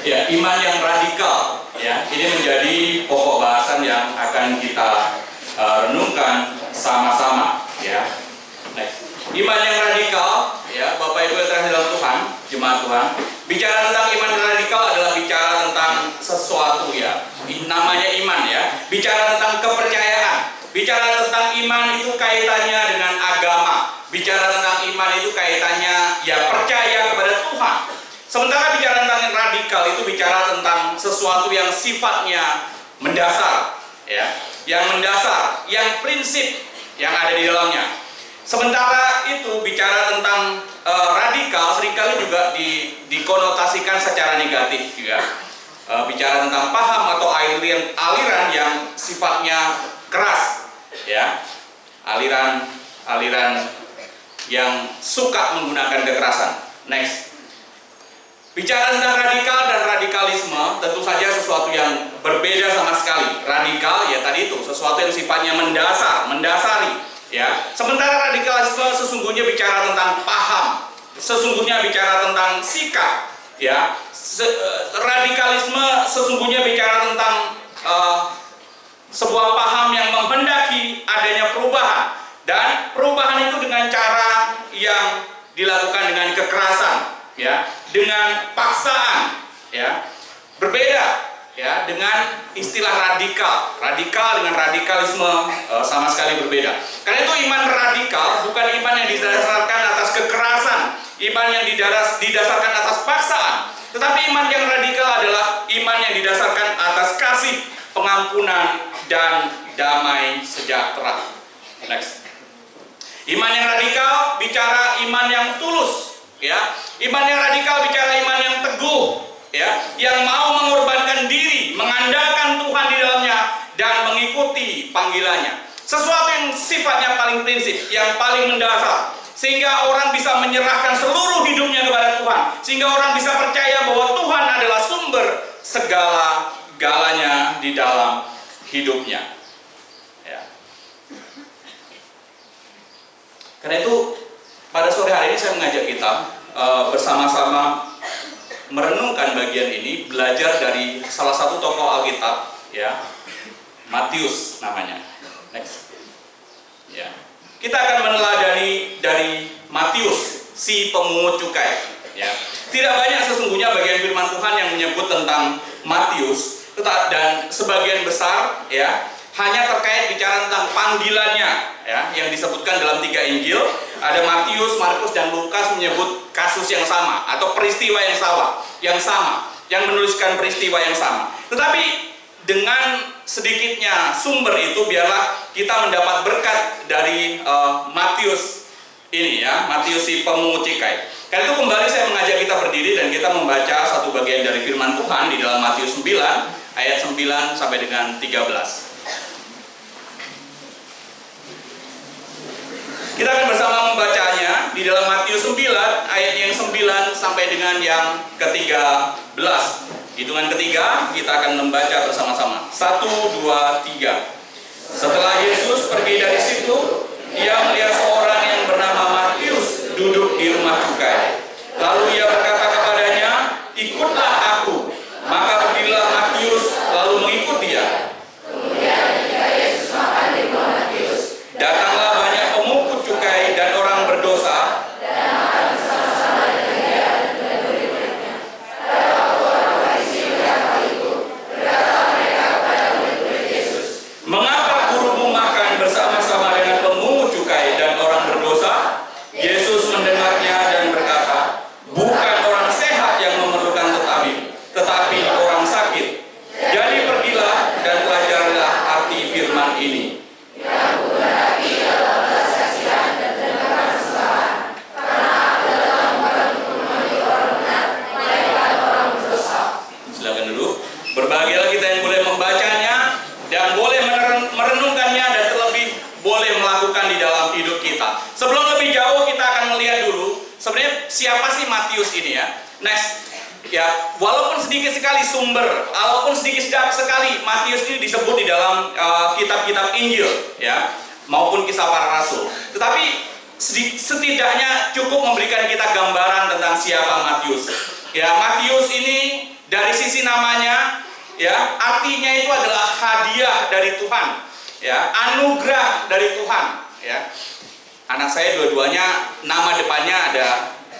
Ya, iman yang radikal, ya, ini menjadi pokok bahasan yang akan kita renungkan sama-sama, ya. Next. Iman yang radikal, ya, Bapak Ibu yang terkasih dalam Tuhan, jemaat Tuhan. Bicara tentang iman radikal adalah bicara tentang sesuatu, ya. Namanya iman, ya. Bicara tentang kepercayaan. Bicara tentang iman itu kaitannya dengan agama. Bicara tentang iman itu kaitannya, ya, percaya kepada Tuhan. Sementara bicara tentang radikal itu bicara tentang sesuatu yang sifatnya mendasar, ya, yang mendasar, yang prinsip yang ada di dalamnya. Sementara itu bicara tentang radikal seringkali juga dikonotasikan secara negatif juga. Bicara tentang paham atau aliran yang sifatnya keras, ya, aliran yang suka menggunakan kekerasan. Next. Bicara tentang radikal dan radikalisme, tentu saja sesuatu yang berbeda sama sekali. Radikal, ya tadi itu, sesuatu yang sifatnya mendasari, ya. Sementara radikalisme sesungguhnya bicara tentang paham, sesungguhnya bicara tentang sikap, ya. Radikalisme sesungguhnya bicara tentang sebuah paham yang menghendaki adanya perubahan, dan perubahan itu dengan cara yang dilakukan dengan kekerasan, ya, dengan paksaan, ya. Berbeda, ya, dengan istilah radikal dengan radikalisme sama sekali berbeda. Karena itu iman radikal bukan iman yang didasarkan atas kekerasan, iman yang didasarkan atas paksaan, tetapi iman yang radikal adalah iman yang didasarkan atas kasih, pengampunan, dan damai sejahtera. Next. Iman yang radikal bicara iman yang tulus, ya. Iman yang radikal bicara iman yang teguh, ya, yang mau mengorbankan diri, mengandalkan Tuhan di dalamnya dan mengikuti panggilannya. Sesuatu yang sifatnya paling prinsip, yang paling mendasar, sehingga orang bisa menyerahkan seluruh hidupnya kepada Tuhan, sehingga orang bisa percaya bahwa Tuhan adalah sumber segala-galanya di dalam hidupnya, ya. Karena itu pada sore hari ini saya mengajak kita bersama-sama merenungkan bagian ini, belajar dari salah satu tokoh Alkitab, ya, Matius namanya. Next. Ya. Kita akan meneladani dari Matius, si pemungut cukai, ya. Tidak banyak sesungguhnya bagian firman Tuhan yang menyebut tentang Matius, dan sebagian besar, ya, hanya terkait bicara tentang panggilannya, ya, yang disebutkan dalam 3 Injil. Ada Matius, Markus, dan Lukas menyebut kasus yang sama atau peristiwa yang sama, yang menuliskan peristiwa yang sama. Tetapi dengan sedikitnya sumber itu, biarlah kita mendapat berkat dari Matius ini, ya, Matius si pemungut cukai. Karena itu kembali saya mengajak kita berdiri dan kita membaca satu bagian dari firman Tuhan di dalam Matius 9 ayat 9 sampai dengan 13. Kita akan bersama membacanya di dalam Matius 9 ayat yang 9 sampai dengan yang ke-13. Hitungan ketiga kita akan membaca bersama-sama. 1, 2, 3. Setelah Yesus pergi dari situ, ia melihat seorang yang bernama Matius duduk di rumah cukai. Lalu ia berkata kepadanya, "Ikutlah aku." Maka pergilah Matius lalu mengikut dia. Kemudian ketika Yesus makan di rumah Matius, datanglah banyak pemungut cukai dan orang berdosa dan makan bersama-sama dengan dia dan murid-muridnya. Pada waktu orang Farisi melihat hal itu, berkata mereka kepada murid-murid Yesus, "Mengapa gurumu makan bersama-sama dengan pemungut cukai dan orang berdosa?" Yesus mendengarnya dan berkata, "Bukan orang sehat yang memerlukan tabib, tetapi orang sakit. Jadi pergilah dan pelajarilah arti firman ini. Silakan dulu. Berbahagialah kita yang boleh membacanya dan boleh merenungkannya dan terlebih boleh melakukan di dalam hidup kita. Sebelum lebih jauh kita akan melihat dulu sebenarnya siapa sih Matius ini, ya. Next. Ya, walaupun sedikit sekali sumber, walaupun sedikit sekali Matius ini disebut di dalam kitab-kitab Injil, ya, maupun kisah para rasul. Tetapi setidaknya cukup memberikan kita gambaran tentang siapa Matius. Ya, Matius ini dari namanya, ya, artinya itu adalah hadiah dari Tuhan, ya, anugerah dari Tuhan, ya. Anak saya dua-duanya nama depannya ada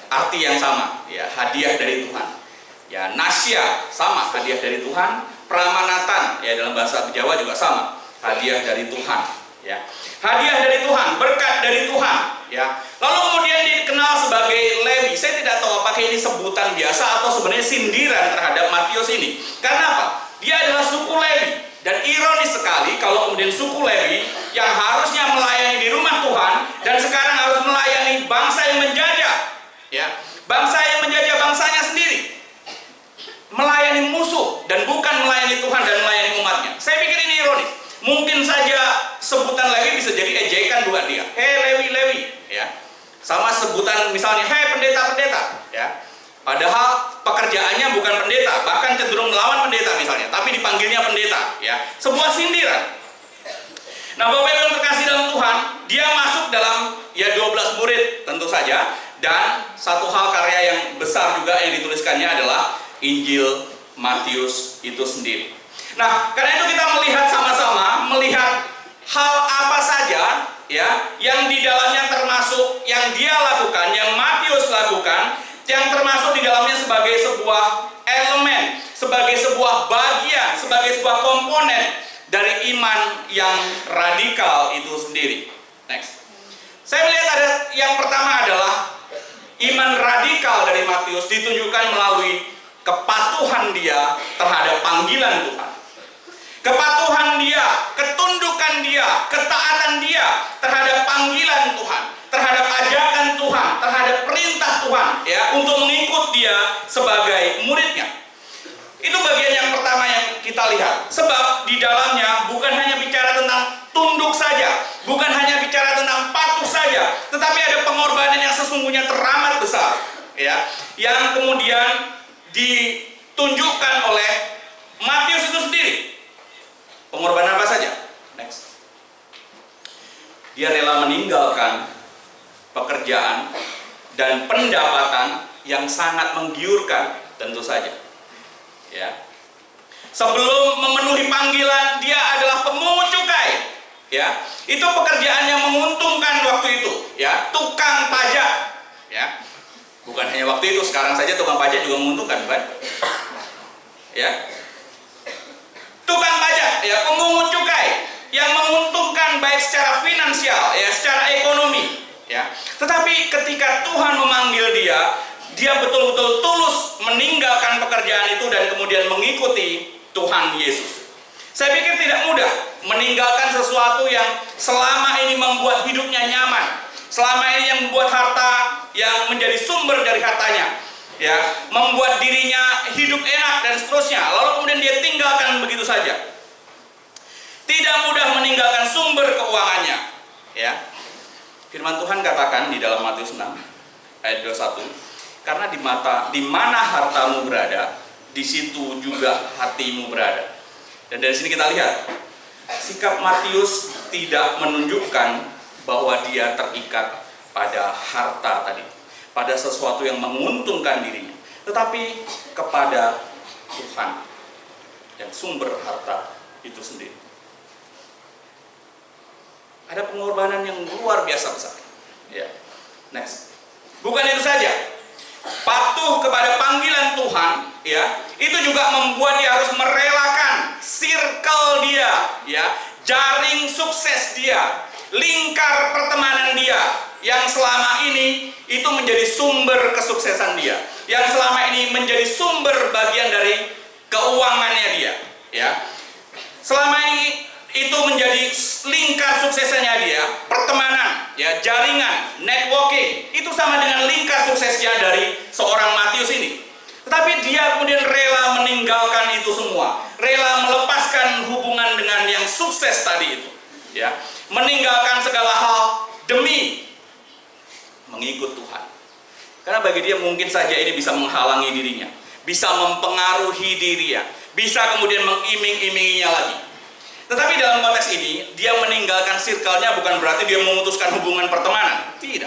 arti yang sama, ya, hadiah dari Tuhan. Ya, Nasya sama, hadiah dari Tuhan. Pramanatan, ya, dalam bahasa Jawa juga sama, hadiah dari Tuhan, ya. Hadiah dari Tuhan, berkat dari Tuhan, ya. Lalu kemudian dikenal sebagai Lewi. Saya tidak tahu apakah ini sebutan biasa atau sebenarnya sindiran terhadap Matius ini. Karena apa? Dia adalah suku Lewi. Dan ironis sekali kalau kemudian suku Lewi yang harusnya melayani di rumah Tuhan dan sekarang harus melayani bangsa yang menjajah, ya, bangsa yang menjajah bangsanya sendiri, melayani musuh dan bukan melayani Tuhan dan melayani umatnya. Saya pikir ini ironis. Mungkin saja sebutan Lewi bisa jadi ejekan buat dia. Hei Lewi, Lewi, ya. Sama sebutan misalnya, hei pendeta, pendeta, ya. Padahal pekerjaannya bukan pendeta, bahkan cenderung melawan pendeta misalnya, tapi dipanggilnya pendeta, ya. Sebuah sindiran. Nah, Bapak Ibu yang terkasih dalam Tuhan, dia masuk dalam, ya, 12 murid tentu saja, dan satu hal karya yang besar juga yang dituliskannya adalah Injil Matius itu sendiri. Nah, karena itu kita melihat sama-sama, melihat hal apa saja, ya, yang di dalamnya termasuk yang dia lakukan, yang Matius lakukan, yang termasuk di dalamnya sebagai sebuah elemen, sebagai sebuah bagian, sebagai sebuah komponen dari iman yang radikal itu sendiri. Next. Saya melihat ada yang pertama adalah iman radikal dari Matius ditunjukkan melalui kepatuhan dia terhadap panggilan Tuhan. Kepatuhan dia, ketundukan dia, ketaatan dia terhadap panggilan Tuhan, terhadap ajakan Tuhan, terhadap perintah Tuhan, ya, untuk mengikut dia sebagai muridnya. Itu bagian yang pertama yang kita lihat. Sebab di dalamnya bukan hanya bicara tentang tunduk saja, bukan hanya bicara tentang patuh saja, tetapi ada pengorbanan yang sesungguhnya teramat besar, ya, yang kemudian ditunjukkan oleh Matius itu sendiri. Pengorbanan apa saja? Next. Dia rela meninggalkan pekerjaan dan pendapatan yang sangat menggiurkan, tentu saja, ya. Sebelum memenuhi panggilan, dia adalah pemungut cukai, ya. Itu pekerjaan yang menguntungkan waktu itu, ya. Tukang pajak, ya. Bukan hanya waktu itu, sekarang saja tukang pajak juga menguntungkan, bukan? Ya. Tukang pajak, ya, pemungut cukai yang menguntungkan baik secara finansial, ya, secara ekonomi, ya. Tetapi ketika Tuhan memanggil dia, dia betul-betul tulus meninggalkan pekerjaan itu dan kemudian mengikuti Tuhan Yesus. Saya pikir tidak mudah meninggalkan sesuatu yang selama ini membuat hidupnya nyaman, selama ini yang membuat harta yang menjadi sumber dari hartanya, ya, membuat dirinya hidup enak dan seterusnya, lalu kemudian dia tinggalkan begitu saja. Tidak mudah meninggalkan sumber keuangannya, ya. Firman Tuhan katakan di dalam Matius 6 ayat 21, karena di mana hartamu berada, di situ juga hatimu berada. Dan dari sini kita lihat sikap Matius tidak menunjukkan bahwa dia terikat pada harta tadi, pada sesuatu yang menguntungkan dirinya, tetapi kepada Tuhan yang sumber harta itu sendiri. Ada pengorbanan yang luar biasa besar, ya. Next. Bukan itu saja, patuh kepada panggilan Tuhan, ya, itu juga membuat dia harus merelakan circle dia, ya, jaring sukses dia, lingkar pertemanan dia yang selama ini itu menjadi sumber kesuksesan dia, yang selama ini menjadi sumber bagian dari keuangannya dia, ya. Selama ini itu menjadi lingkar suksesnya dia, pertemanan, ya, jaringan, networking, itu sama dengan lingkar suksesnya dari seorang Matius ini. Tetapi dia kemudian rela meninggalkan itu semua, rela melepaskan hubungan dengan yang sukses tadi itu, ya, meninggalkan segala hal demi mengikut Tuhan. Karena bagi dia mungkin saja ini bisa menghalangi dirinya, bisa mempengaruhi dirinya, bisa kemudian mengiming-iminginya lagi. Tetapi dalam konteks ini, dia meninggalkan circle-nya bukan berarti dia memutuskan hubungan pertemanan, tidak.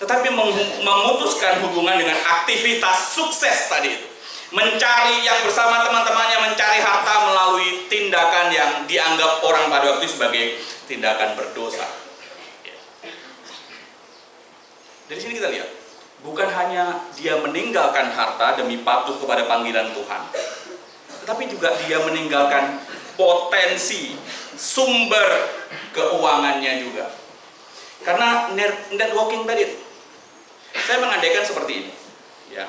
Tetapi memutuskan hubungan dengan aktivitas sukses tadi itu. mencari yang bersama teman-temannya mencari harta melalui tindakan yang dianggap orang pada waktu itu sebagai tindakan berdosa. Dari sini kita lihat, bukan hanya dia meninggalkan harta demi patuh kepada panggilan Tuhan, tetapi juga dia meninggalkan potensi sumber keuangannya juga. Karena networking tadi, saya mengandaikan seperti ini, ya.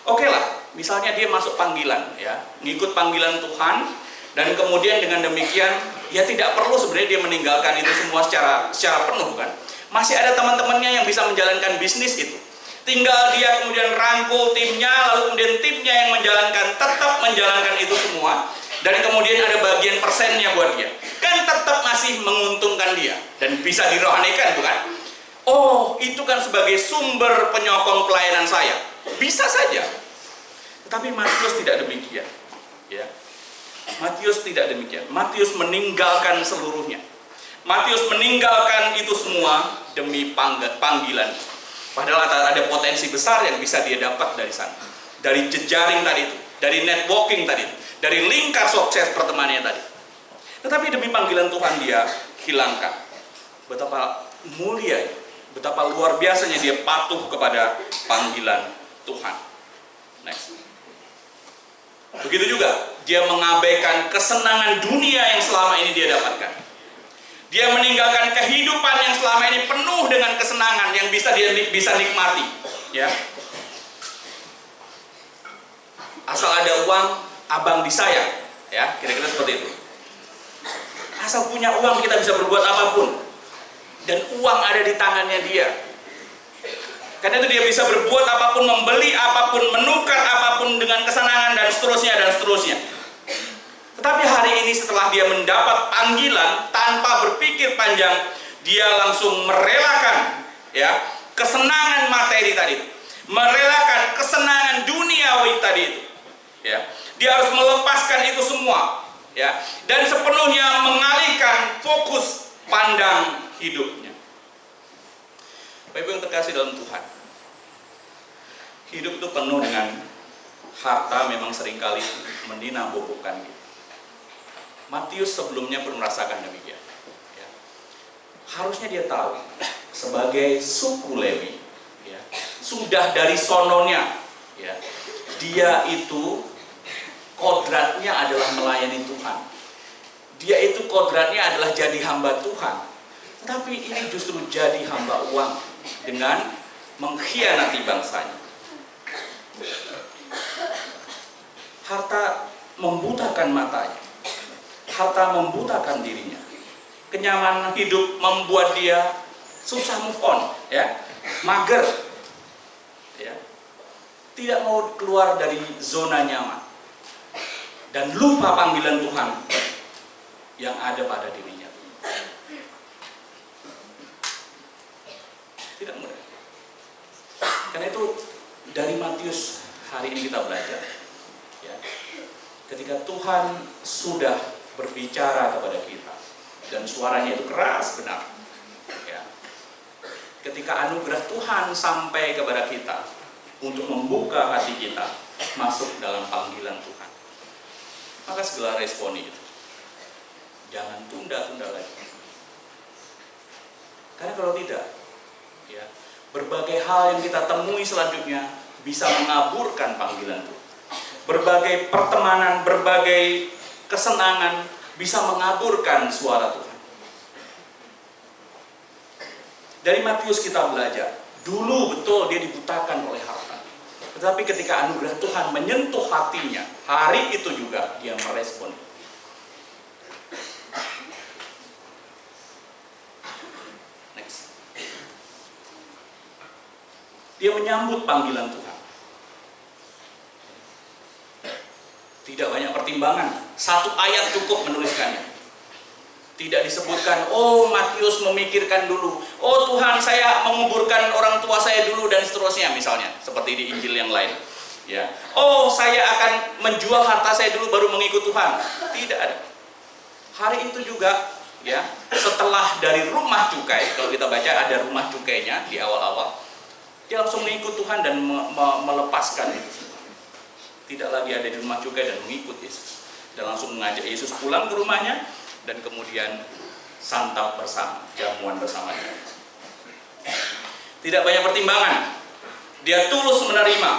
Oke lah, misalnya dia masuk panggilan, ya, ngikut panggilan Tuhan, dan kemudian dengan demikian, ya tidak perlu sebenarnya dia meninggalkan itu semua secara penuh, kan? Masih ada teman-temannya yang bisa menjalankan bisnis itu. Tinggal dia kemudian rangkul timnya, lalu kemudian timnya yang tetap menjalankan itu semua, dan kemudian ada bagian persennya buat dia. Kan tetap masih menguntungkan dia dan bisa dirohanikan, bukan? Oh, itu kan sebagai sumber penyokong pelayanan saya. Bisa saja. Tetapi Matius tidak demikian, ya. Matius tidak demikian. Matius meninggalkan seluruhnya. Matius meninggalkan itu semua demi panggilan. Padahal ada potensi besar yang bisa dia dapat dari sana. Dari jejaring tadi itu, dari networking tadi itu, dari lingkar sukses pertemanannya tadi. Tetapi demi panggilan Tuhan dia hilangkan. Betapa mulia, betapa luar biasanya dia patuh kepada panggilan Tuhan. Next. Begitu juga dia mengabaikan kesenangan dunia yang selama ini dia dapatkan. Dia meninggalkan kehidupan yang selama ini penuh dengan kesenangan yang bisa dia nikmati, ya. Asal ada uang, abang disayang, ya, kira-kira seperti itu. Asal punya uang kita bisa berbuat apapun, dan uang ada di tangannya dia. Karena itu dia bisa berbuat apapun, membeli apapun, menukar apapun dengan kesenangan dan seterusnya dan seterusnya. Tetapi hari ini setelah dia mendapat panggilan tanpa berpikir panjang, dia langsung merelakan, ya, kesenangan materi tadi itu, merelakan kesenangan duniawi tadi itu, ya. Dia harus melepaskan itu semua, ya, dan sepenuhnya mengalihkan fokus pandang hidupnya. Bapak Ibu yang terkasih dalam Tuhan, hidup itu penuh dengan harta, memang seringkali meninabobokan kita. Matius sebelumnya pun merasakan demikian, ya. Harusnya dia tahu sebagai suku Lewi, ya, sudah dari sononya, ya, dia itu kodratnya adalah melayani Tuhan. Dia itu kodratnya adalah jadi hamba Tuhan. Tapi ini justru jadi hamba uang dengan mengkhianati bangsanya. Harta membutakan matanya. Harta membutakan dirinya. Kenyamanan hidup membuat dia susah move on, ya, mager, ya, tidak mau keluar dari zona nyaman, dan lupa panggilan Tuhan yang ada pada dirinya. Tidak mudah. Karena itu dari Matius hari ini kita belajar, ya, ketika Tuhan sudah berbicara kepada kita dan suaranya itu keras benar, ya. Ketika anugerah Tuhan sampai kepada kita untuk membuka hati kita masuk dalam panggilan Tuhan, maka segala responi itu jangan tunda-tunda lagi. Karena kalau tidak, ya, berbagai hal yang kita temui selanjutnya bisa mengaburkan panggilan Tuhan. Berbagai pertemanan, berbagai kesenangan bisa mengaburkan suara Tuhan. Dari Matius kita belajar, dulu betul dia dibutakan oleh harta. Tetapi ketika anugerah Tuhan menyentuh hatinya, hari itu juga dia merespon. Next. Dia menyambut panggilan Tuhan. Tidak banyak pertimbangan, satu ayat cukup menuliskannya. Tidak disebutkan, oh Matius memikirkan dulu, oh Tuhan saya menguburkan orang tua saya dulu dan seterusnya, misalnya seperti di Injil yang lain, ya. Oh saya akan menjual harta saya dulu baru mengikut Tuhan. Tidak ada. Hari itu juga, ya, setelah dari rumah cukai, kalau kita baca ada rumah cukainya di awal-awal, dia langsung mengikut Tuhan dan melepaskan itu semua. tidak lagi ada di rumah cukai dan mengikut Yesus, dan langsung mengajak Yesus pulang ke rumahnya dan kemudian santap bersama, jamuan bersamanya. Tidak banyak pertimbangan, dia tulus menerima,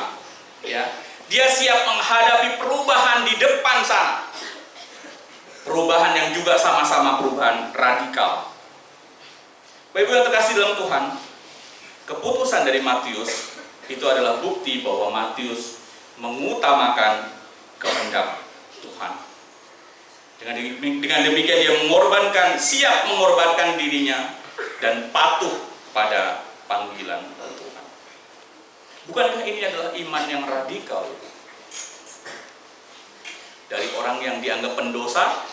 ya. Dia siap menghadapi perubahan di depan sana, perubahan yang juga sama-sama perubahan radikal. Bapak Ibu yang terkasih dalam Tuhan, keputusan dari Matius itu adalah bukti bahwa Matius mengutamakan kehendak Tuhan. Dengan demikian dia siap mengorbankan dirinya dan patuh pada panggilan Tuhan. Bukankah ini adalah iman yang radikal? Dari orang yang dianggap pendosa,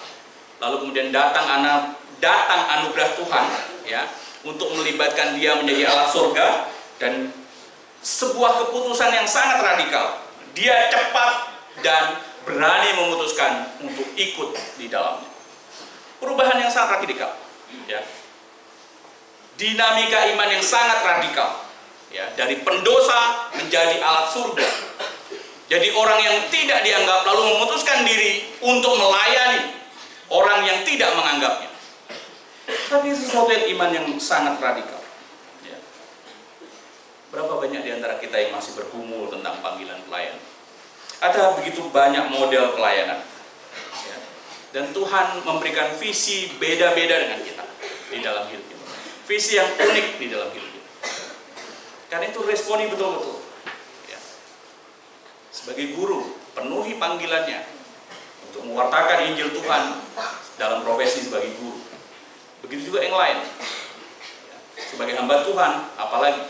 lalu kemudian datang anugerah Tuhan, ya, untuk melibatkan dia menjadi alat surga, dan sebuah keputusan yang sangat radikal. Dia cepat dan berani memutuskan untuk ikut di dalamnya. Perubahan yang sangat radikal, ya. Dinamika iman yang sangat radikal, ya, dari pendosa menjadi alat surga. Jadi orang yang tidak dianggap lalu memutuskan diri untuk melayani orang yang tidak menganggapnya. Tapi sesuatu yang iman yang sangat radikal, ya. Berapa banyak di antara kita yang masih bergumul tentang panggilan pelayan? Ada begitu banyak model pelayanan, ya. Dan Tuhan memberikan visi beda-beda dengan kita di dalam hidup kita. Visi yang unik di dalam hidup kita. Karena itu responi betul-betul, ya. Sebagai guru, penuhi panggilannya untuk mewartakan Injil Tuhan dalam profesi sebagai guru. Begitu juga yang lain, ya. Sebagai hamba Tuhan, apalagi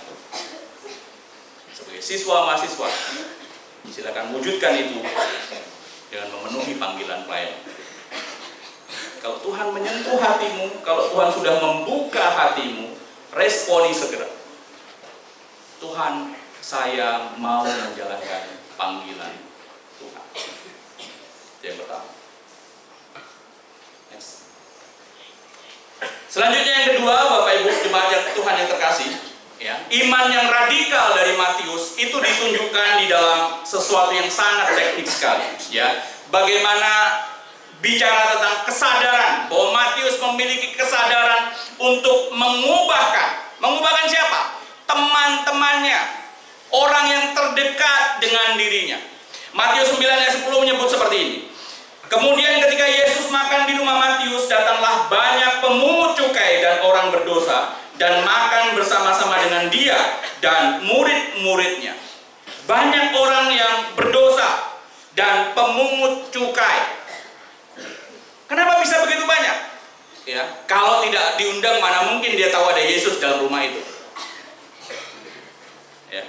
sebagai siswa mahasiswa, silakan wujudkan itu dengan memenuhi panggilan pelayan. Kalau Tuhan menyentuh hatimu, kalau Tuhan sudah membuka hatimu, responi segera. Tuhan, saya mau menjalankan panggilan Tuhan. Itu yang pertama. Next. Selanjutnya yang kedua, Bapak Ibu jemaat Tuhan yang terkasih, ya, iman yang radikal dari Matius itu ditunjukkan di dalam sesuatu yang sangat teknik sekali, ya. Bagaimana bicara tentang kesadaran, bahwa Matius memiliki kesadaran untuk mengubahkan siapa? Teman-temannya, orang yang terdekat dengan dirinya. Matius 9 ayat 10 menyebut seperti ini. Kemudian ketika Yesus makan di rumah Matius, datanglah banyak pemungut cukai dan orang berdosa dan makan bersama-sama dengan dia dan murid-muridnya. Banyak orang yang berdosa dan pemungut cukai. Kenapa bisa begitu banyak? Ya, kalau tidak diundang, mana mungkin dia tahu ada Yesus dalam rumah itu. Ya.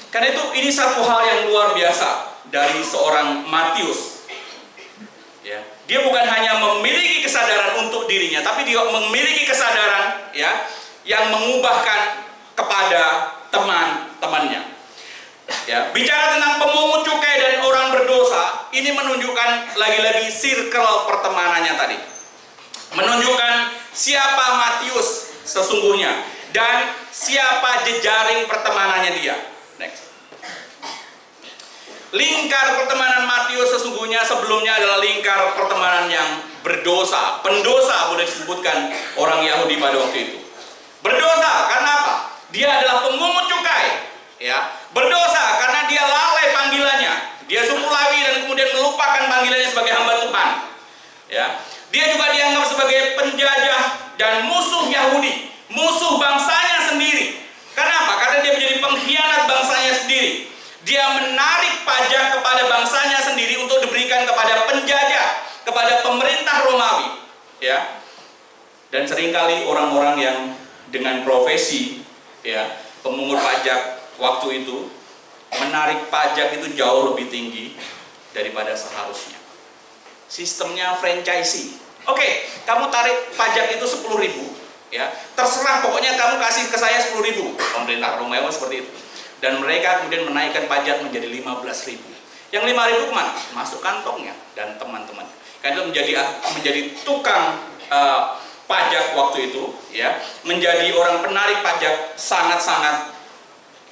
Karena itu ini satu hal yang luar biasa dari seorang Matius. Ya. Dia bukan hanya memiliki kesadaran untuk dirinya, tapi dia memiliki kesadaran, ya, yang mengubahkan kepada teman-temannya. Ya, bicara tentang pemungut cukai dan orang berdosa, ini menunjukkan lagi-lagi circle pertemanannya tadi. Menunjukkan siapa Matius sesungguhnya dan siapa jejaring pertemanannya dia. Next. Lingkar pertemanan Matius sesungguhnya sebelumnya adalah lingkar pertemanan yang berdosa. Pendosa boleh disebutkan orang Yahudi pada waktu itu. Berdosa karena apa? Dia adalah pemungut cukai, ya. Berdosa karena dia lalai panggilannya. Dia sumpulawi dan kemudian melupakan panggilannya sebagai hamba Tuhan, ya. Dia juga dianggap sebagai penjajah dan musuh Yahudi, musuh bangsanya sendiri. Karena apa? Karena dia menjadi pengkhianat bangsanya sendiri. Dia menarik pajak kepada bangsanya sendiri untuk diberikan kepada penjajah, kepada pemerintah Romawi, ya. Dan seringkali orang-orang yang dengan profesi, ya, pemungut pajak waktu itu menarik pajak itu jauh lebih tinggi daripada seharusnya. Sistemnya franchisee. Oke, kamu tarik pajak itu 10.000, ya. Terserah, pokoknya kamu kasih ke saya 10.000. Pemerintah Romawi seperti itu. Dan mereka kemudian menaikkan pajak menjadi 15.000. Yang 5.000 kemana? Masuk kantongnya dan teman-teman. Karena itu menjadi tukang pajak waktu itu, ya, menjadi orang penarik pajak sangat-sangat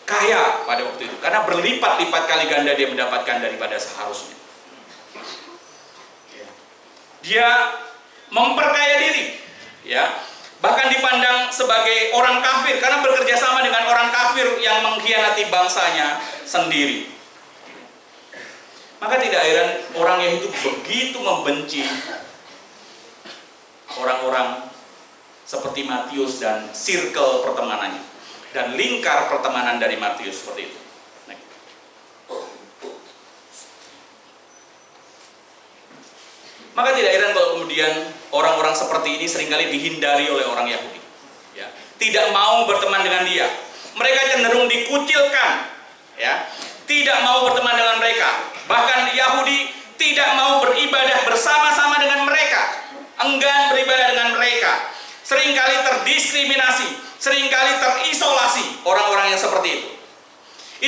kaya pada waktu itu, karena berlipat-lipat kali ganda dia mendapatkan daripada seharusnya. Dia memperkaya diri, ya, bahkan dipandang sebagai orang kafir karena bekerja sama dengan orang kafir yang mengkhianati bangsanya sendiri. Maka tidak heran orang Yahudi begitu membenci orang-orang seperti Matius dan circle pertemanannya dan lingkar pertemanan dari Matius seperti itu. Maka tidak heran kalau kemudian orang-orang seperti ini seringkali dihindari oleh orang Yahudi, ya, tidak mau berteman dengan dia. Mereka cenderung dikucilkan, ya, tidak mau berteman dengan mereka. Bahkan Yahudi tidak mau beribadah bersama-sama dengan mereka, enggan beribadah dengan mereka. Seringkali terdiskriminasi, seringkali terisolasi orang-orang yang seperti itu.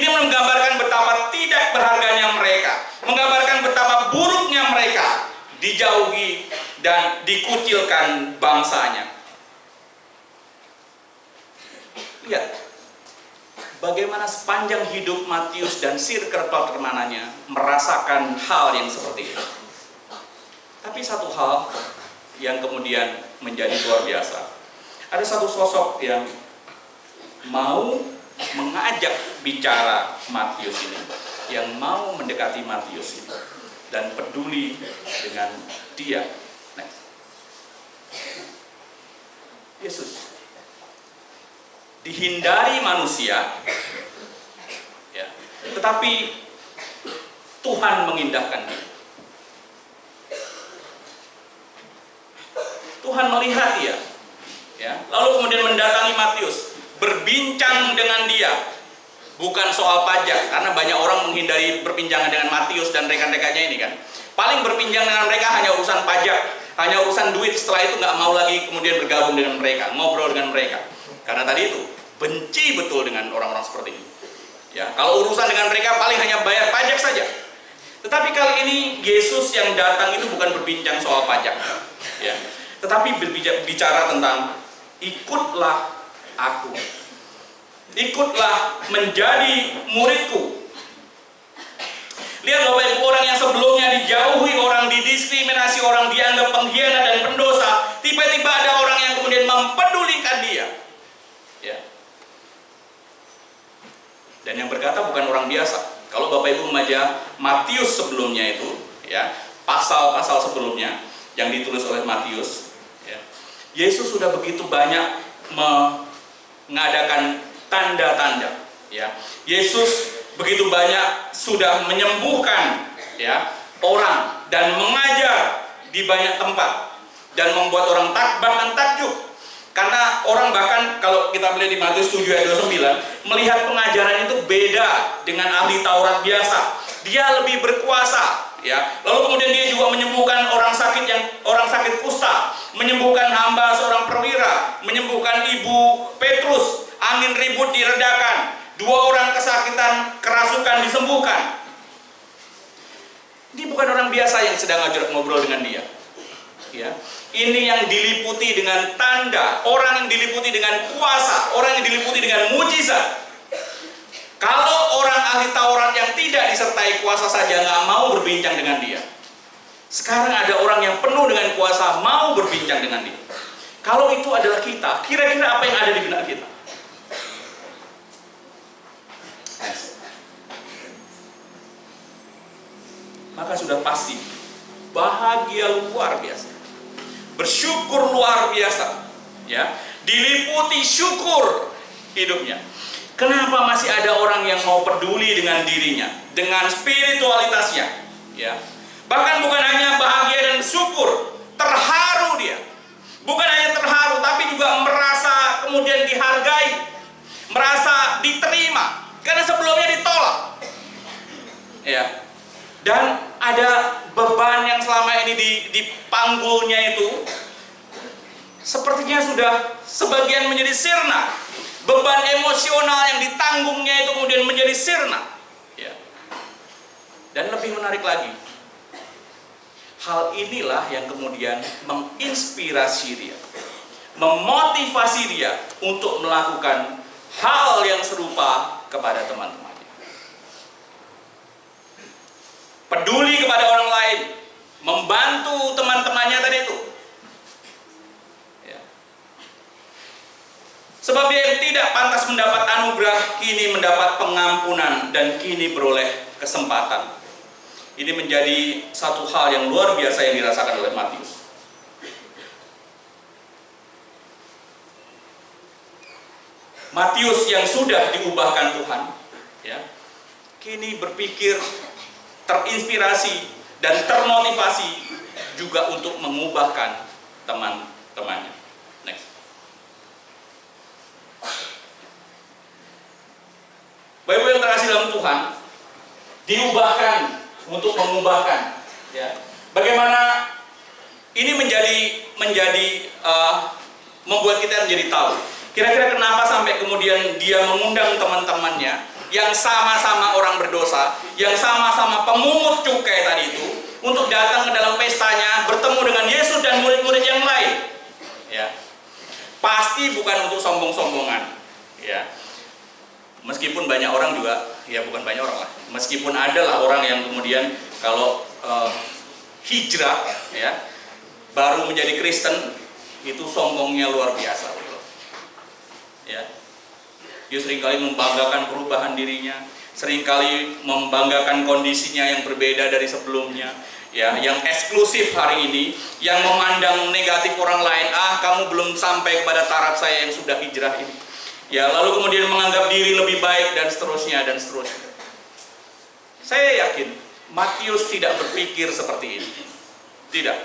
Ini menggambarkan betapa tidak berharganya mereka, menggambarkan betapa buruknya mereka, dijauhi dan dikucilkan bangsanya. Lihat bagaimana sepanjang hidup Matius dan circle pertemanannya merasakan hal yang seperti itu. Tapi satu hal yang kemudian menjadi luar biasa, ada satu sosok yang mau mengajak bicara Matius ini, yang mau mendekati Matius ini dan peduli dengan dia. Yesus dihindari manusia, ya, tetapi Tuhan mengindahkan dia. Tuhan melihat dia, ya, lalu kemudian mendatangi Matius, berbincang dengan dia. Bukan soal pajak, karena banyak orang menghindari perbincangan dengan Matius dan rekan-rekannya ini kan. Paling berbincang dengan mereka hanya urusan pajak, hanya urusan duit. Setelah itu nggak mau lagi kemudian bergabung dengan mereka, ngobrol dengan mereka. Karena tadi itu benci betul dengan orang-orang seperti ini. Ya, kalau urusan dengan mereka paling hanya bayar pajak saja. Tetapi kali ini Yesus yang datang itu bukan berbincang soal pajak, ya, tetapi berbicara tentang ikutlah aku. Ikutlah menjadi muridku. Lihat Bapak Ibu, orang yang sebelumnya dijauhi, orang didiskriminasi, orang dianggap pengkhianat dan pendosa, tiba-tiba ada orang yang kemudian mempedulikan dia, ya. Dan yang berkata bukan orang biasa. Kalau Bapak Ibu membaca Matius sebelumnya itu, ya, pasal-pasal sebelumnya yang ditulis oleh Matius, ya, Yesus sudah begitu banyak mengadakan tanda-tanda, ya. Yesus begitu banyak sudah menyembuhkan, ya, orang dan mengajar di banyak tempat dan membuat orang bahkan takjub. Karena orang bahkan kalau kita melihat di Matius 7 ayat 29 melihat pengajaran itu beda dengan ahli Taurat biasa. Dia lebih berkuasa, ya. Lalu kemudian dia juga menyembuhkan orang sakit kusta, menyembuhkan hamba seorang perwira, menyembuhkan ibu Petrus. Angin ribut diredakan, 2 orang kesakitan kerasukan disembuhkan. Ini bukan orang biasa yang sedang ngobrol dengan dia, ya. Ini yang diliputi dengan tanda, orang yang diliputi dengan kuasa, orang yang diliputi dengan mujizat. Kalau orang ahli Taurat yang tidak disertai kuasa saja nggak mau berbincang dengan dia, sekarang ada orang yang penuh dengan kuasa mau berbincang dengan dia. Kalau itu adalah kita, kira-kira apa yang ada di benak kita? Maka sudah pasti bahagia luar biasa, bersyukur luar biasa, ya, diliputi syukur hidupnya. Kenapa masih ada orang yang mau peduli dengan dirinya, dengan spiritualitasnya, ya? Bahkan bukan hanya bahagia dan syukur, terharu dia. Bukan hanya terharu, tapi juga merasa kemudian dihargai, merasa diterima, karena sebelumnya ditolak, ya. Dan ada beban yang selama ini dipanggulnya itu sepertinya sudah sebagian menjadi sirna. Beban emosional yang ditanggungnya itu kemudian menjadi sirna, ya. Dan lebih menarik lagi, hal inilah yang kemudian menginspirasi dia, memotivasi dia untuk melakukan hal yang serupa kepada teman-temannya. Peduli kepada orang lain, membantu teman-temannya tadi itu. Ya. Sebab dia yang tidak pantas mendapat anugerah, kini mendapat pengampunan dan kini beroleh kesempatan. Ini menjadi satu hal yang luar biasa yang dirasakan oleh Matius. Matius yang sudah diubahkan Tuhan, ya, kini berpikir, terinspirasi dan termotivasi juga untuk mengubahkan teman-temannya. Next. Bapak Ibu yang terkasih dalam Tuhan, diubahkan untuk mengubahkan. Ya. Bagaimana ini membuat kita menjadi tahu. Kira-kira kenapa sampai kemudian dia mengundang teman-temannya yang sama-sama orang berdosa, yang sama-sama pemungut cukai tadi itu, untuk datang ke dalam pestanya, bertemu dengan Yesus dan murid-murid yang lain. Ya. Pasti bukan untuk sombong-sombongan. Ya. Meskipun banyak orang juga, ya bukan banyak orang lah. Meskipun adalah orang yang kemudian kalau hijrah, ya, baru menjadi Kristen, itu sombongnya luar biasa. Ya. Dia seringkali membanggakan perubahan dirinya, seringkali membanggakan kondisinya yang berbeda dari sebelumnya, ya, yang eksklusif hari ini, yang memandang negatif orang lain. Kamu belum sampai kepada taraf saya yang sudah hijrah ini. Ya, lalu kemudian menganggap diri lebih baik dan seterusnya dan seterusnya. Saya yakin Matius tidak berpikir seperti ini. Tidak.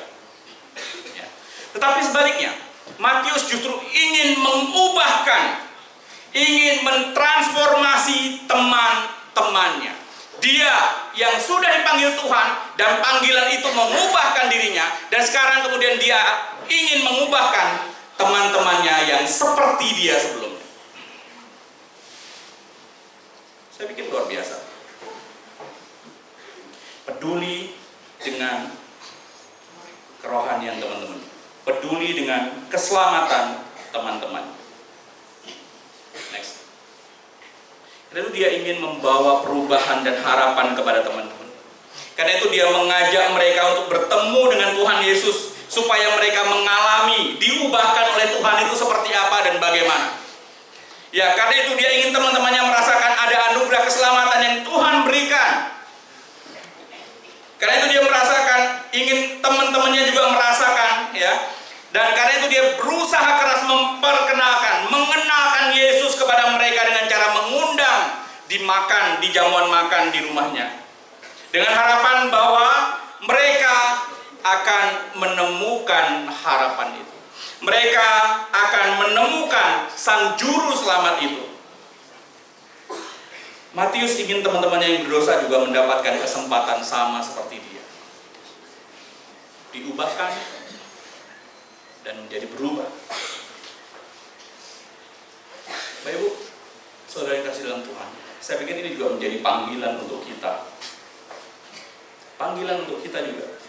Ya. Tetapi sebaliknya, Matius justru ingin mengubahkan, ingin mentransformasi teman-temannya. Dia yang sudah dipanggil Tuhan dan panggilan itu mengubahkan dirinya, dan sekarang kemudian dia ingin mengubahkan teman-temannya yang seperti dia sebelumnya. Saya pikir luar biasa. Peduli dengan kerohanian teman-teman, peduli dengan keselamatan teman-teman. Next. Karena itu dia ingin membawa perubahan dan harapan kepada teman-teman. Karena itu dia mengajak mereka untuk bertemu dengan Tuhan Yesus, supaya mereka mengalami, diubahkan oleh Tuhan itu seperti apa dan bagaimana. Ya, karena itu dia ingin teman-temannya merasakan ada anugerah keselamatan yang Tuhan berikan. Karena itu dia merasakan, ingin teman-temannya juga merasakan, ya. Dan karena itu dia berusaha keras memperkenalkan, mengenalkan Yesus kepada mereka dengan cara mengundang dimakan, di jamuan makan di rumahnya. Dengan harapan bahwa mereka akan menemukan harapan itu. Mereka akan menemukan sang juru selamat itu. Matius ingin teman-temannya yang berdosa juga mendapatkan kesempatan sama seperti dia. Diubahkan dan menjadi berubah. Bapak Ibu, saudara yang kasih dalam Tuhan, saya pikir ini juga menjadi panggilan untuk kita. Panggilan untuk kita juga.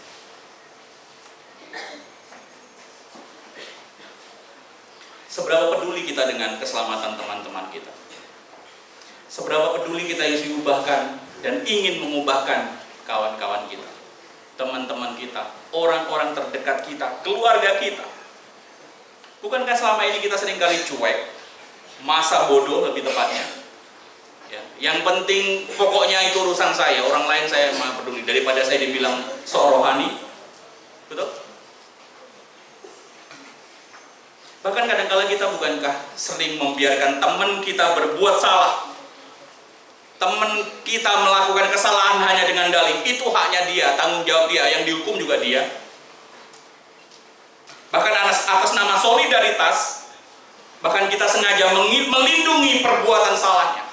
Seberapa peduli kita dengan keselamatan teman-teman kita? Seberapa peduli kita yang diubahkan dan ingin mengubahkan kawan-kawan kita, teman-teman kita, orang-orang terdekat kita, keluarga kita? Bukankah selama ini kita seringkali cuek, masa bodoh lebih tepatnya? Ya, yang penting pokoknya itu urusan saya, orang lain saya mah peduli, daripada saya dibilang sok rohani. Betul? Bahkan kadang-kala kita bukankah sering membiarkan teman kita berbuat salah, teman kita melakukan kesalahan hanya dengan dalih itu haknya dia, tanggung jawab dia, yang dihukum juga dia. Bahkan atas nama solidaritas, bahkan kita sengaja melindungi perbuatan salahnya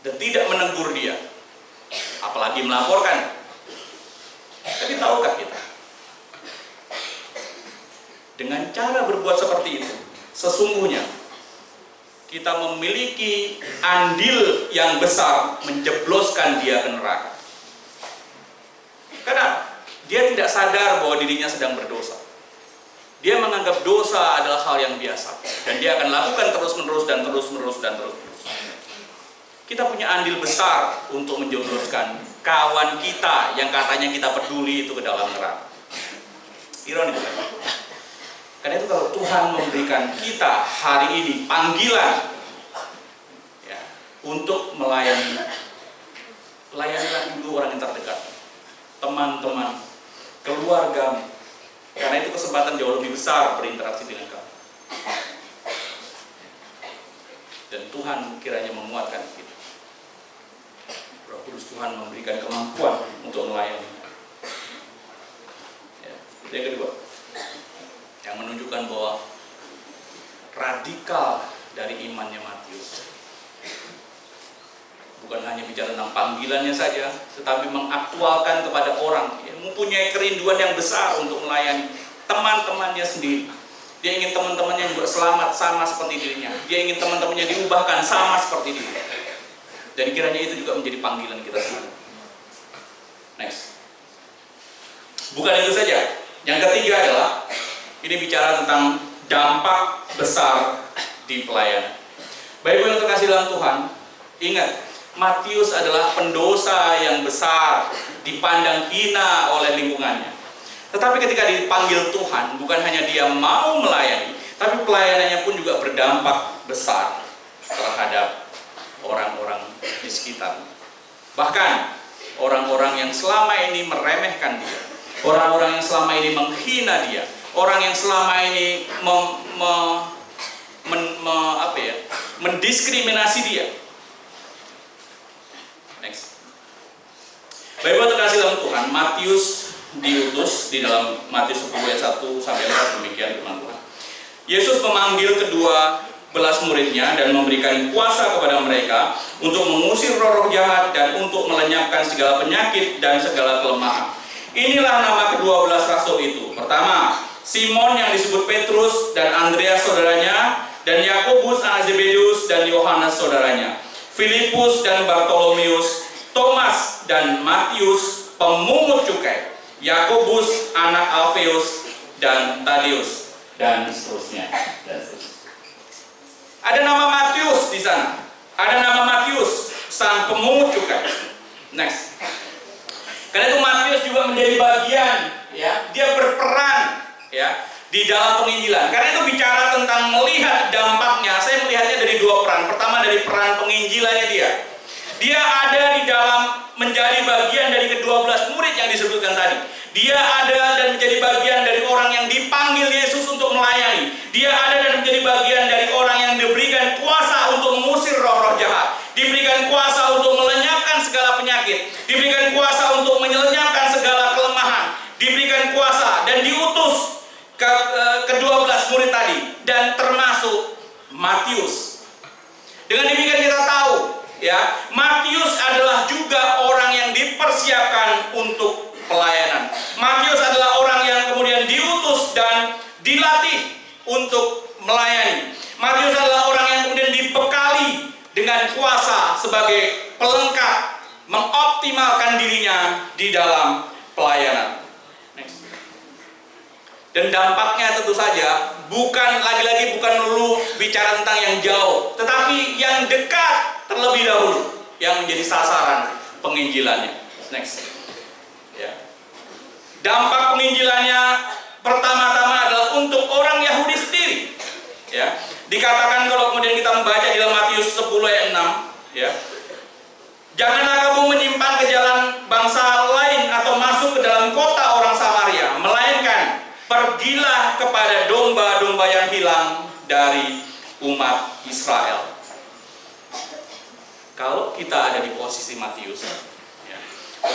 dan tidak menegur dia, apalagi melaporkan. Tapi tahukah kita, dengan cara berbuat seperti itu, sesungguhnya kita memiliki andil yang besar menjebloskan dia ke neraka. Karena dia tidak sadar bahwa dirinya sedang berdosa. Dia menganggap dosa adalah hal yang biasa, dan dia akan lakukan terus-menerus dan terus-menerus dan terus-menerus. kita punya andil besar untuk menjebloskan kawan kita yang katanya kita peduli itu ke dalam neraka. Ironis bukan? Karena itu kalau Tuhan memberikan kita hari ini panggilan ya, untuk melayani, layanilah dulu orang yang terdekat, teman-teman, keluarga, karena itu kesempatan jauh lebih besar berinteraksi dengan kamu. Dan Tuhan kiranya menguatkan kita. Roh Kudus Tuhan memberikan kemampuan untuk melayani. Ya, itu yang kedua, yang menunjukkan bahwa radikal dari imannya Matius bukan hanya bicara tentang panggilannya saja, tetapi mengaktualkan kepada orang yang mempunyai kerinduan yang besar untuk melayani teman-temannya sendiri. Dia ingin teman-temannya juga selamat sama seperti dirinya. Dia ingin teman-temannya diubahkan sama seperti dirinya. Dan kiranya itu juga menjadi panggilan kita semua. Next. Bukan itu saja. Yang ketiga adalah ini bicara tentang dampak besar di pelayanan. Baik yang terkasih dalam Tuhan, ingat, Matius adalah pendosa yang besar, dipandang hina oleh lingkungannya. Tetapi ketika dipanggil Tuhan, bukan hanya dia mau melayani, tapi pelayanannya pun juga berdampak besar terhadap orang-orang di sekitar. Bahkan orang-orang yang selama ini meremehkan dia, orang-orang yang selama ini menghina dia, orang yang selama ini mendiskriminasi dia. Next. Baik terkasih dalam Tuhan, Matius diutus di dalam Matius 10 ayat 1 sampai 4 demikian firman Tuhan. Yesus memanggil kedua belas muridnya dan memberikan kuasa kepada mereka untuk mengusir roh-roh jahat dan untuk melenyapkan segala penyakit dan segala kelemahan. Inilah nama kedua belas rasul itu. Pertama, Simon yang disebut Petrus dan Andreas saudaranya, dan Yakobus anak Zebedeus dan Yohanes saudaranya, Filipus dan Bartolomeus, Thomas dan Matius pemungut cukai, Yakobus anak Alfeus dan Tadeus, dan seterusnya. Ada nama Matius di sana. Ada nama Matius, sang pemungut cukai. Next. Karena itu Matius juga menjadi bagian, ya, dia berperan, ya, di dalam penginjilan. Karena itu bicara tentang melihat dampaknya. Saya melihatnya dari dua peran. Pertama dari peran penginjilannya dia. Dia ada di dalam menjadi bagian dari ke-12 murid yang disebutkan tadi. Dia ada dan menjadi bagian dari orang yang dipanggil Yesus untuk melayani. Dia ada dan menjadi bagian dari orang yang diberikan kuasa untuk mengusir roh-roh jahat. Diberikan kuasa untuk melenyapkan segala penyakit. Diberikan kuasa untuk menyelenyapkan segala kelemahan. Diberikan kuasa dan diutus ke-12 murid tadi. Dan termasuk Matius. Dengan demikian kita tahu, ya, Matius adalah juga orang yang dipersiapkan untuk pelayanan. Matius adalah orang yang kemudian diutus dan dilatih untuk melayani. Matius adalah orang yang kemudian dibekali dengan kuasa sebagai pelengkap mengoptimalkan dirinya di dalam pelayanan. Next. Dan dampaknya tentu saja bukan melulu bicara tentang yang jauh, tetapi yang dekat terlebih dahulu yang menjadi sasaran penginjilannya. Next. Ya. Dampak penginjilannya pertama-tama adalah untuk orang Yahudi sendiri. Ya. Dikatakan kalau kemudian kita membaca di dalam Matius 10 ayat 6, ya. Janganlah kamu menyimpang ke jalan bangsa lain atau masuk ke dalam kota orang Samaria, melainkan pergilah kepada domba-domba yang hilang dari umat Israel. Kalau kita ada di posisi Matius, ya,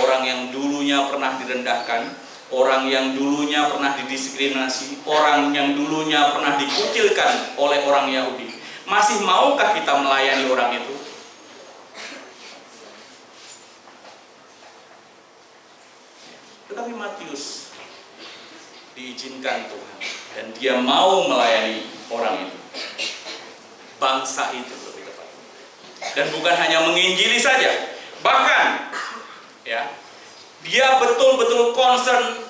orang yang dulunya pernah direndahkan, orang yang dulunya pernah didiskriminasi, orang yang dulunya pernah dikucilkan oleh orang Yahudi, masih maukah kita melayani orang itu? Tetapi Matius diizinkan Tuhan dan dia mau melayani orang itu, bangsa itu lebih tepat. Dan bukan hanya menginjili saja, bahkan, ya, dia betul-betul concern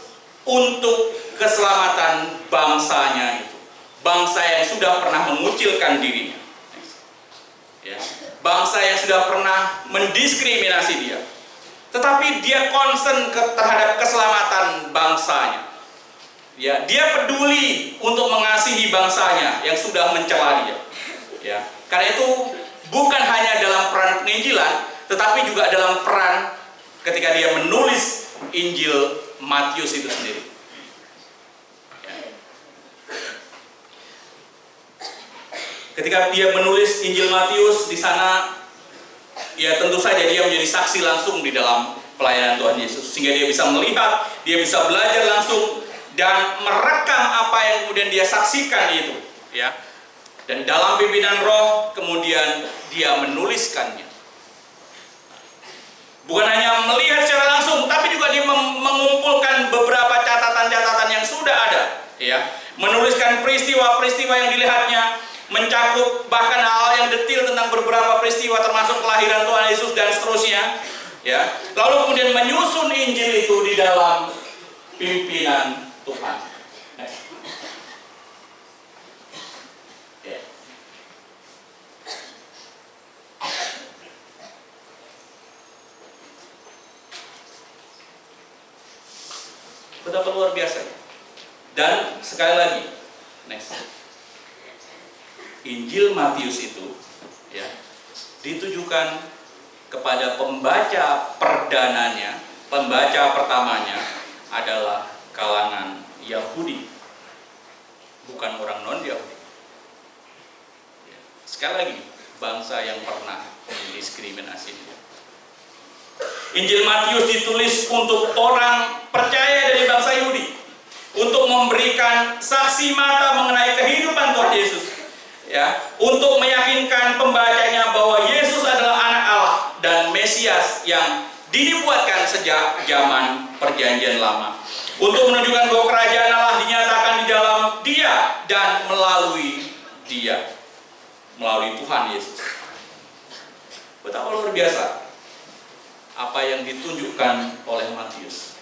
untuk keselamatan bangsanya itu, bangsa yang sudah pernah mengucilkan dirinya. Ya. bangsa yang sudah pernah mendiskriminasi dia. Tetapi dia concern terhadap keselamatan bangsanya. Ya, dia peduli untuk mengasihi bangsanya yang sudah mencela dia. Ya, karena itu bukan hanya dalam peran penginjilan, tetapi juga dalam peran ketika dia menulis Injil Matius itu sendiri. Ya. Ketika dia menulis Injil Matius di sana, ya tentu saja dia menjadi saksi langsung di dalam pelayanan Tuhan Yesus, sehingga dia bisa melihat, dia bisa belajar langsung dan merekam apa yang kemudian dia saksikan itu, ya. Dan dalam pimpinan Roh kemudian dia menuliskannya. Bukan hanya melihat secara langsung, tapi juga dia mengumpulkan beberapa catatan-catatan yang sudah ada, ya. Menuliskan peristiwa-peristiwa yang dilihatnya, mencakup bahkan hal yang detil tentang beberapa peristiwa termasuk kelahiran Tuhan Yesus dan seterusnya, ya. Lalu kemudian menyusun Injil itu di dalam pimpinan Tuhan. Ya. Betapa luar biasa. Dan sekali lagi, Injil Matius itu, ya, ditujukan kepada pembaca perdananya, pembaca pertamanya adalah kalangan Yahudi, bukan orang non-Yahudi. Ya. Sekali lagi, bangsa yang pernah mendiskriminasi dia. Injil Matius ditulis untuk orang percaya dari bangsa Yahudi, untuk memberikan saksi mata mengenai kehidupan Tuhan Yesus, ya, untuk meyakinkan pembacanya bahwa Yesus adalah anak Allah dan Mesias yang dinubuatkan sejak zaman Perjanjian Lama, untuk menunjukkan bahwa kerajaan Allah dinyatakan di dalam Dia dan melalui Dia, melalui Tuhan Yesus. Betapa luar biasa apa yang ditunjukkan oleh Matius.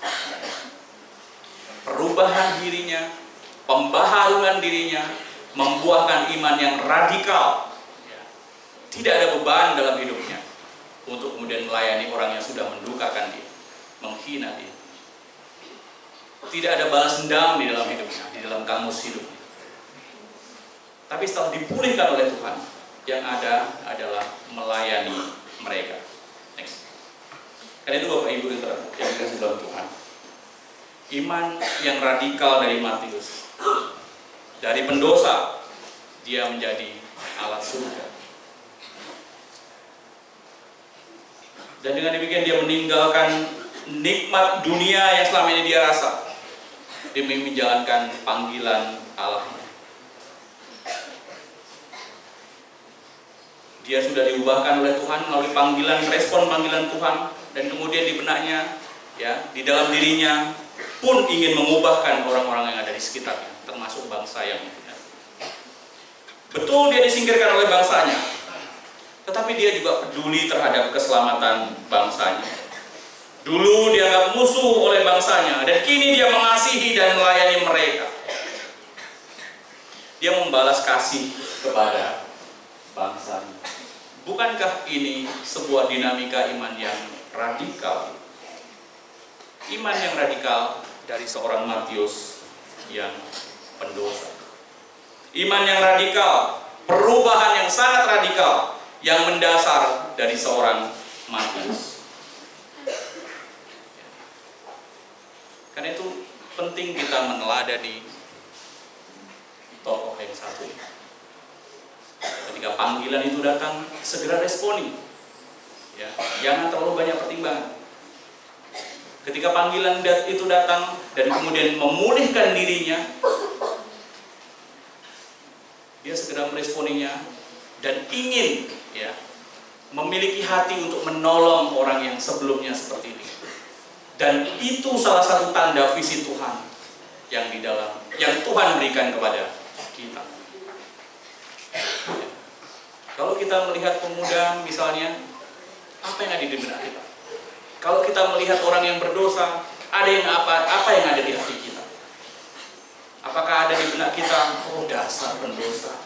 Perubahan dirinya, pembaharuan dirinya, membuahkan iman yang radikal. Tidak ada beban dalam hidupnya untuk kemudian melayani orang yang sudah mendukakan dia, menghina dia. Tidak ada balas dendam di dalam hidupnya, di dalam kamus hidupnya. Tapi setelah dipulihkan oleh Tuhan, yang ada adalah melayani mereka. Next. Karena itu Bapak Ibu yang dikasihi dalam Tuhan, iman yang radikal dari Matius, dari pendosa dia menjadi alat surga. Dan dengan demikian dia meninggalkan nikmat dunia yang selama ini dia rasa demi menjalankan panggilan Allahnya. Dia sudah diubahkan oleh Tuhan melalui panggilan, respon panggilan Tuhan, dan kemudian di benaknya, ya, di dalam dirinya pun ingin mengubahkan orang-orang yang ada di sekitarnya, termasuk bangsa yang benar. Betul dia disingkirkan oleh bangsanya, tetapi dia juga peduli terhadap keselamatan bangsanya. Dulu dianggap musuh oleh bangsanya, dan kini dia mengasihi dan melayani mereka. Dia membalas kasih kepada bangsanya. Bukankah ini sebuah dinamika iman yang radikal? Iman yang radikal dari seorang Matius yang pendosa. Iman yang radikal, perubahan yang sangat radikal yang mendasar dari seorang Matius. Karena itu penting kita meneladani tokoh yang satu ini. Ketika panggilan itu datang, segera responi. Ya, jangan terlalu banyak pertimbangan. Ketika panggilan itu datang dan kemudian memulihkan dirinya, dia segera meresponinya dan ingin, ya, memiliki hati untuk menolong orang yang sebelumnya seperti ini. Dan itu salah satu tanda visi Tuhan yang di dalam, yang Tuhan berikan kepada kita. Kalau kita melihat pemuda misalnya, apa yang ada di benak kita? Kalau kita melihat orang yang berdosa, ada yang apa yang ada di hati kita? Apakah ada di benak kita, oh dasar pendosa?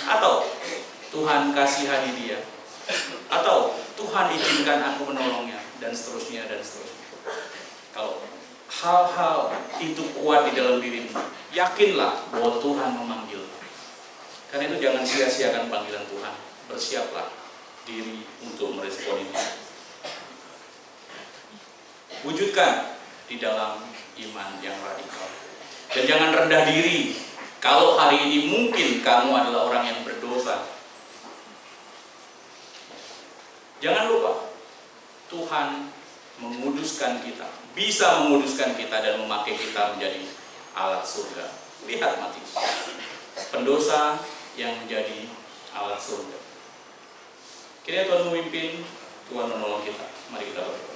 Atau Tuhan kasihani dia, Atau Tuhan izinkan aku menolongnya, dan seterusnya dan seterusnya. Kalau hal-hal itu kuat di dalam dirimu, yakinlah bahwa Tuhan memanggil. Karena itu jangan sia-siakan panggilan Tuhan. Bersiaplah diri untuk merespon itu. Wujudkan di dalam iman yang radikal. Dan jangan rendah diri. Kalau hari ini mungkin kamu adalah orang yang berdosa, jangan lupa Tuhan menguduskan kita, bisa menguduskan kita dan memakai kita menjadi alat surga. Lihat Matius, pendosa yang menjadi alat surga. Kiranya Tuhan memimpin, Tuhan menolong kita. Mari kita berdoa.